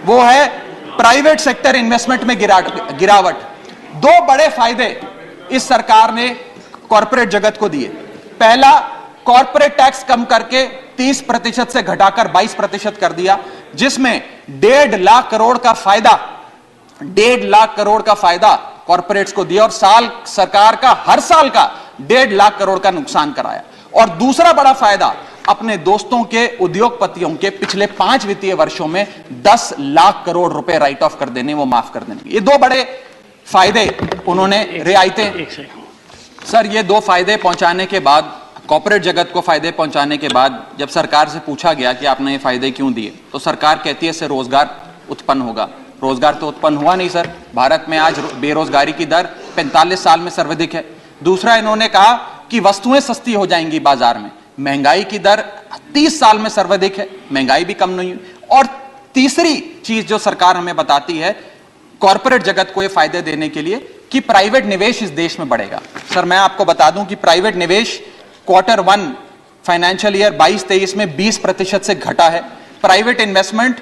वो है private sector investment में गिरावट। दो बड़े फायदे इस सरकार ने कॉर्पोरेट जगत को दिए। पहला, कॉर्पोरेट टैक्स कम करके 30% से घटाकर 22% कर दिया, जिसमें 1.5 लाख करोड़ का फायदा 1.5 लाख करोड़ का फायदा कॉर्पोरेट्स को दिया और सरकार का हर साल का 1.5 लाख करोड़ का नुकसान कराया। और दूसरा बड़ा फायदा, अपने दोस्तों के उद्योगपतियों के पिछले 5 वित्तीय वर्षों में 10 लाख करोड़ रुपए राइट ऑफ कर देने, वो माफ कर देने। ये दो बड़े फायदे उन्होंने, रियायतें। सर, ये दो फायदे पहुंचाने के बाद, कॉर्पोरेट जगत को फायदे पहुंचाने के बाद, जब सरकार से पूछा गया कि आपने ये फायदे क्यों दिए, तो सरकार कहती है इससे रोजगार उत्पन्न होगा। रोजगार तो उत्पन्न हुआ नहीं सर। भारत में आज बेरोजगारी की दर 45 साल में सर्वाधिक है। दूसरा, इन्होंने कहा कि वस्तुएं सस्ती हो जाएंगी बाजार में। महंगाई की दर 30 साल में सर्वाधिक है, महंगाई भी कम नहीं हुई। और तीसरी चीज जो सरकार हमें बताती है कॉर्पोरेट जगत को ये फायदे देने के लिए, कि प्राइवेट निवेश इस देश में बढ़ेगा। सर, मैं आपको बता दूं कि प्राइवेट निवेश Q1 फाइनेंशियल ईयर 22-23 में 20% से घटा है। प्राइवेट इन्वेस्टमेंट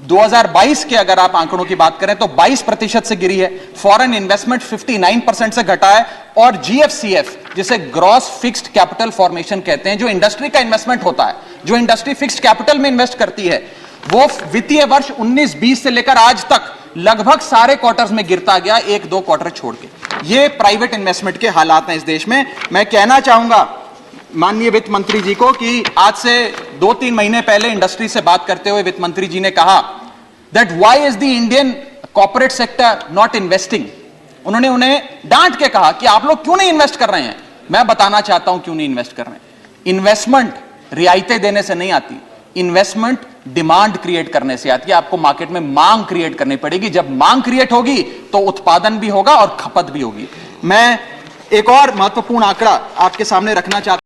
2022 के अगर आप आंकड़ों की बात करें तो 22% से गिरी है। फॉरेन इन्वेस्टमेंट 59% से घटा है। और GFCF, जिसे ग्रॉस फिक्स्ड कैपिटल फॉर्मेशन कहते हैं, जो इंडस्ट्री का इन्वेस्टमेंट होता है, जो इंडस्ट्री फिक्स्ड कैपिटल में इन्वेस्ट करती है, वो वित्तीय वर्ष 19-20 से लेकर आज तक लगभग सारे क्वार्टर्स में गिरता गया, 1-2 क्वार्टर छोड़ के। ये प्राइवेट इन्वेस्टमेंट के हालात हैं इस देश में। मैं कहना चाहूंगा माननीय वित्त मंत्री जी को कि आज से 2-3 महीने पहले इंडस्ट्री से बात करते हुए वित्त मंत्री जी ने कहा that why is the Indian corporate sector not investing. उन्होंने उन्हें डांट के कहा कि आप लोग क्यों नहीं इन्वेस्ट कर रहे हैं। मैं बताना चाहता हूं क्यों नहीं इन्वेस्ट कर रहे हैं। इन्वेस्टमेंट रियायतें देने से नहीं आती, इन्वेस्टमेंट डिमांड क्रिएट करने से आती है। आपको मार्केट में मांग क्रिएट करनी पड़ेगी। जब मांग क्रिएट होगी तो उत्पादन भी होगा और खपत भी होगी। मैं एक और महत्वपूर्ण आंकड़ा आपके सामने रखना चाहता हूं।